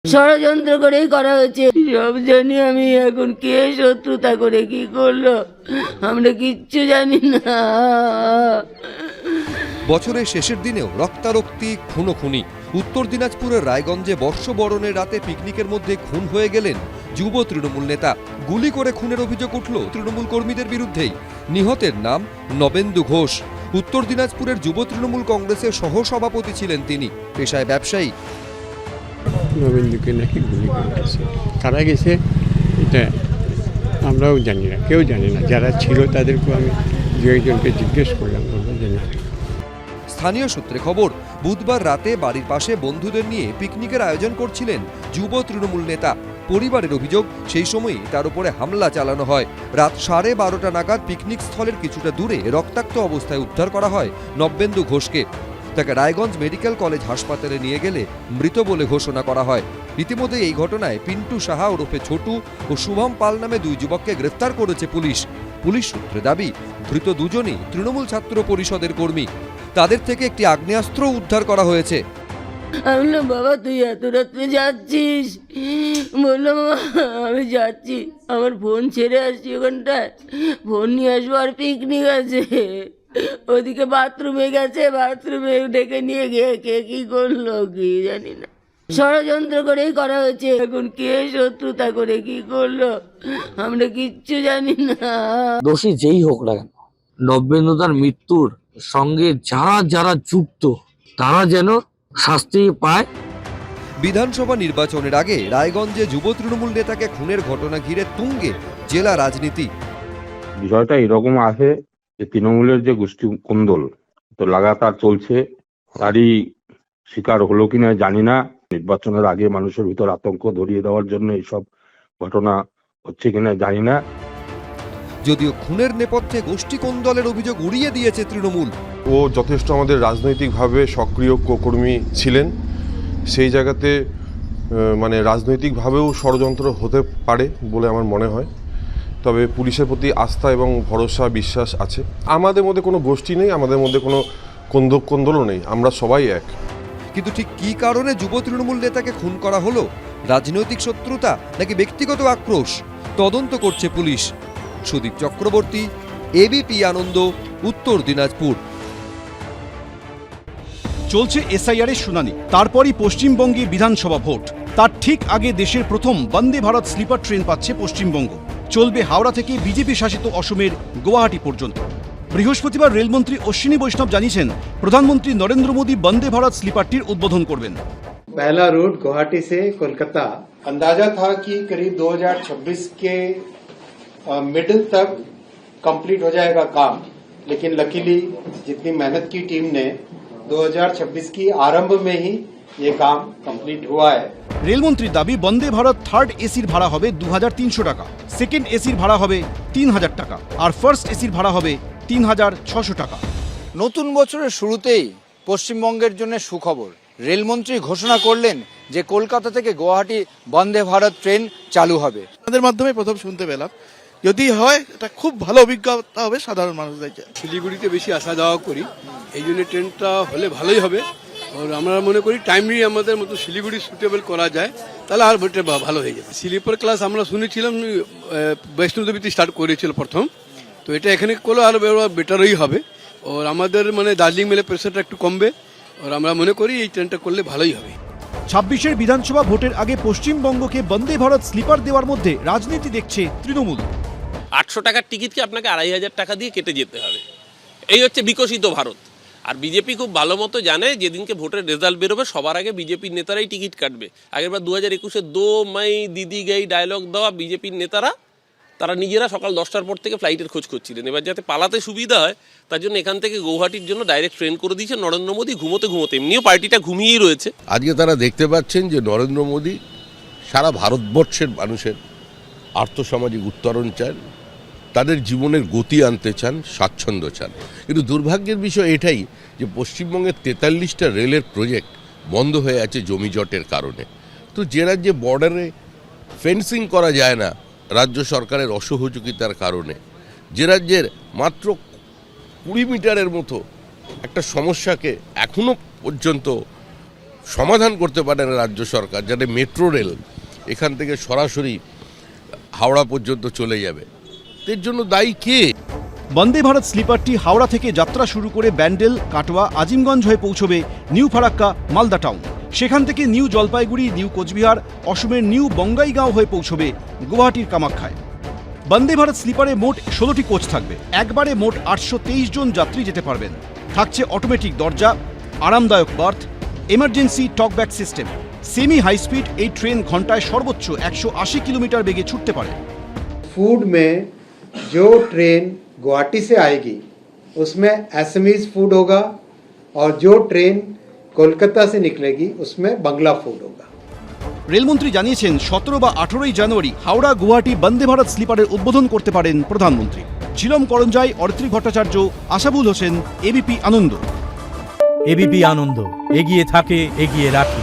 ষড়যন্ত্র করেই করা হয়েছে। সব জানি আমি, এখন কে শত্রুতা করে কি করলো আমরা কিচ্ছু জানি না। বছরের শেষের দিনেও রক্তারক্তি, খুনোখুনি। উত্তর দিনাজপুরের রায়গঞ্জে বর্ষবরণের রাতে পিকনিকের মধ্যে খুন হয়ে গেলেন যুব তৃণমূল নেতা। গুলি করে খুনের অভিযোগ উঠল তৃণমূল কর্মীদের বিরুদ্ধেই। নিহতের নাম নবেন্দু ঘোষ। উত্তর দিনাজপুরের যুব তৃণমূল কংগ্রেসের সহসভাপতি ছিলেন তিনি, পেশায় ব্যবসায়ী। নবেন্দুকে নাকি গুলি করে গেছে, কারা গেছে এটা আমরাও জানি না, কেউ জানি না। যারা ছিল তাদেরকেও আমি দু একজনকে জিজ্ঞেস করলাম, বললো জানি না। স্থানীয় সূত্রে খবর, বুধবার রাতে বাড়ির পাশে বন্ধুদের নিয়ে পিকনিকের আয়োজন করছিলেন যুব তৃণমূল নেতা। পরিবারের অভিযোগ, সেই সময়ই তার উপরে হামলা চালানো হয়। রাত 12:30 নাগাদ পিকনিক স্থলের কিছুটা দূরে রক্তাক্ত অবস্থায় উদ্ধার করা হয় নবেন্দু ঘোষকে। তাকে রায়গঞ্জ মেডিকেল কলেজ হাসপাতালে নিয়ে গেলে মৃত বলে ঘোষণা করা হয়। ইতিমধ্যে এই ঘটনায় পিন্টু সাহা ওরফে ছোটু ও শুভম পাল নামে দুই যুবককে গ্রেফতার করেছে পুলিশ। পুলিশ সূত্রে দাবি, ধৃত দুজনই তৃণমূল ছাত্র পরিষদের কর্মী। তাদের থেকে একটি আগ্নেয়াস্ত্র উদ্ধার করা হয়েছে। আমি বললাম, বাবা তুই এত রাত্রে যাচ্ছিস? বললো, আমি যাচ্ছি, আমার ফোন ছেড়ে আসছি ওখানটায়, ফোন নিয়ে আসবো, আর পিকনিক আছে। ওদিকে বাথরুমে গেছে, বাথরুমে ডেকে নিয়ে গিয়ে কে কি করলো কি জানি না। ষড়যন্ত্র করেই করা হয়েছে। এখন কে শত্রুতা করে কি করলো আমরা কিচ্ছু জানি না। দোষী যেই হোক না কেন, নবেন্দুদার মৃত্যুর সঙ্গে যারা যারা যুক্ত তারা যেন শাস্তি পায়। বিধানসভা নির্বাচনের আগে রায়গঞ্জে যুব তৃণমূল নেতাকে খুনের ঘটনা ঘিরে তুঙ্গে জেলা রাজনীতি। বিষয়টা এরকম আছে যে তৃণমূলের যে গোষ্ঠী কোন্দল তো লাগাতার চলছে, তারই শিকার হলো কিনা জানি না। নির্বাচনের আগে মানুষের ভিতর আতঙ্ক ধরিয়ে দেওয়ার জন্য এইসব ঘটনা হচ্ছে কিনা জানি না। যদিও খুনের নেপথ্যে গোষ্ঠী কোন্দলের অভিযোগ উড়িয়ে দিয়েছে তৃণমূল। ও যথেষ্ট আমাদের রাজনৈতিকভাবে সক্রিয় কর্মী ছিলেন। সেই জায়গাতে মানে রাজনৈতিকভাবেও ষড়যন্ত্র হতে পারে বলে আমার মনে হয়। তবে পুলিশের প্রতি আস্থা এবং ভরসা, বিশ্বাস আছে। আমাদের মধ্যে কোনো গোষ্ঠী নেই, আমাদের মধ্যে কোনো কোন্দলও নেই, আমরা সবাই এক। কিন্তু ঠিক কী কারণে যুব তৃণমূল নেতাকে খুন করা হলো? রাজনৈতিক শত্রুতা নাকি ব্যক্তিগত আক্রোশ? তদন্ত করছে পুলিশ। সুদীপ চক্রবর্তী, এবিপি আনন্দ, উত্তর দিনাজপুর। চলছে এসআইআর এর শুনানি, তারপরই পশ্চিমবঙ্গে বিধানসভা ভোট। তার ঠিক আগে দেশের প্রথম বন্দে ভারত স্লিপার ট্রেন পাচ্ছে পশ্চিমবঙ্গ। চলবে হাওড়া থেকে বিজেপি শাসিত অসমের গুয়াহাটি পর্যন্ত। বৃহস্পতিবার রেলমন্ত্রী অশ্বিনী বৈষ্ণব জানিয়েছেন, প্রধানমন্ত্রী নরেন্দ্র মোদী বন্দে ভারত স্লিপারটির উদ্বোধন করবেন। पहला रूट गुवाहाटी से कोलकाता अंदाजा था कि करीब 2026 के मिडिल तक कंप्लीट हो जाएगा काम, लेकिन लकीली जितनी मेहनत की टीम ने 2026 की आरंभ में ही ये काम कंप्लीट हुआ है। রেলমন্ত্রীর দাবি, বন্দে ভারত থার্ড এসির ভাড়া হবে 2300 টাকা, সেকেন্ড এসির ভাড়া হবে 3000 টাকা, আর ফার্স্ট এসির ভাড়া হবে 3600 টাকা। নতুন বছরের শুরুতেই পশ্চিমবঙ্গের জন্য সুখবর। রেলমন্ত্রী ঘোষণা করলেন যে কলকাতা থেকে গুয়াহাটি বন্দে ভারত ট্রেন চালু হবে। তাদের মাধ্যমে প্রথম শুনতে পেলাম, যদি হয় এটা খুব ভালো অভিজ্ঞতা হবে সাধারণ মানুষদের। শিলিগুড়িতে বেশি আসা যাওয়া করি, এই জন্য ট্রেনটা হলে ভালোই হবে। আর আমরা মনে করি টাইমলি আমাদের মতো শিলিগুড়ি সুটেবল করা যায়, তাহলে আর ভালো হয়ে যাবে। স্লিপার ক্লাস আমরা শুনেছিলাম বৈষ্ণোদেবীতে স্টার্ট করেছিল প্রথম, তো এটা এখানে করলে আরো বেটারই হবে। আর আমাদের মানে দার্জিলিং মেলে প্রেশারটা একটু কমবে, আর আমরা মনে করি এই ট্রেনটা করলে ভালোই হবে। 26-এর বিধানসভা ভোটের আগে পশ্চিমবঙ্গকে বন্দে ভারত স্লিপার দেওয়ার মধ্যে রাজনীতি দেখছে তৃণমূল। 800 টাকার টিকিটকে আপনাকে 2500 টাকা দিয়ে কেটে যেতে হবে, এই হচ্ছে বিকশিত ভারত। আর বিজেপি খুব ভালো মতো জানে, যেদিনকে ভোটের রেজাল্ট বেরোবে সবার আগে বিজেপির নেতারাই টিকিট কাটবে। আগেরবার 2021-এ দো মাই দিদি গাই ডায়লগ দেওয়া বিজেপির নেতারা, তারা নিজেরা সকাল 10টার পর থেকে ফ্লাইটের খোঁজ করছিলেন। এবার যাতে পালাতে সুবিধা হয় তার জন্য এখান থেকে গৌহাটির জন্য ডাইরেক্ট ট্রেন করে দিয়েছে নরেন্দ্র মোদী ঘুমোতে ঘুমোতে। এমনিও পার্টিটা ঘুমিয়েই রয়েছে। আজকে তারা দেখতে পাচ্ছেন যে নরেন্দ্র মোদী সারা ভারতবর্ষের মানুষের আর্থসামাজিক উত্তরণ চান, তাদের জীবনের গতি আনতে চান, স্বাচ্ছন্দ্য চান। কিন্তু দুর্ভাগ্যের বিষয় এটাই যে পশ্চিমবঙ্গের 43টা রেলের প্রজেক্ট বন্ধ হয়ে আছে জমি জটের কারণে। তো যে রাজ্যে বর্ডারে ফেন্সিং করা যায় না রাজ্য সরকারের অসহযোগিতার কারণে, যে রাজ্যের মাত্র 20 মিটারের মতো একটা সমস্যাকে এখনো পর্যন্ত সমাধান করতে পারে না রাজ্য সরকার, যাতে মেট্রো রেল এখান থেকে সরাসরি হাওড়া পর্যন্ত চলে যাবে, এর জন্য দায়ী কে? বন্দে ভারত স্লিপারটি হাওড়া থেকে যাত্রা শুরু করে ব্যান্ডেল, কাটোয়া, আজিমগঞ্জ হয়ে পৌঁছবে নিউ ফারাক্কা, মালদা টাউন। সেখান থেকে নিউ জলপাইগুড়ি, নিউ কোচবিহার, অসমের নিউ বঙ্গাইগাঁও হয়ে পৌঁছবে গুয়াহাটির কামাখ্যায়। বন্দে ভারত স্লিপারে মোট 16টি কোচ থাকবে। একবারে মোট 823 জন যাত্রী যেতে পারবেন। থাকছে অটোমেটিক দরজা, আরামদায়ক berth, emergency talkback system. Semi high speed এই ট্রেন ঘন্টায় সর্বোচ্চ 180 কিলোমিটার বেগে ছুটতে পারে। फूड में जो ट्रेन गुवाहाटी से आएगी उसमें एसएमईज फूड होगा और जो ट्रेन कोलकाता से निकलेगी उसमें बंगला फूड होगा। রেলমন্ত্রী জানিয়েছেন 17 বা 18 জানুয়ারি হাওড়া গুয়াহাটি বন্দে ভারত স্লিপারের উদ্বোধন করতে পারেন প্রধানমন্ত্রী। ঝিলম করঞ্জাই, অরিত্রী ভট্টাচার্য, আশাবুল হোসেন, এবিপি আনন্দ। এবিপি আনন্দ, এগিয়ে থাকে, এগিয়ে রাখে।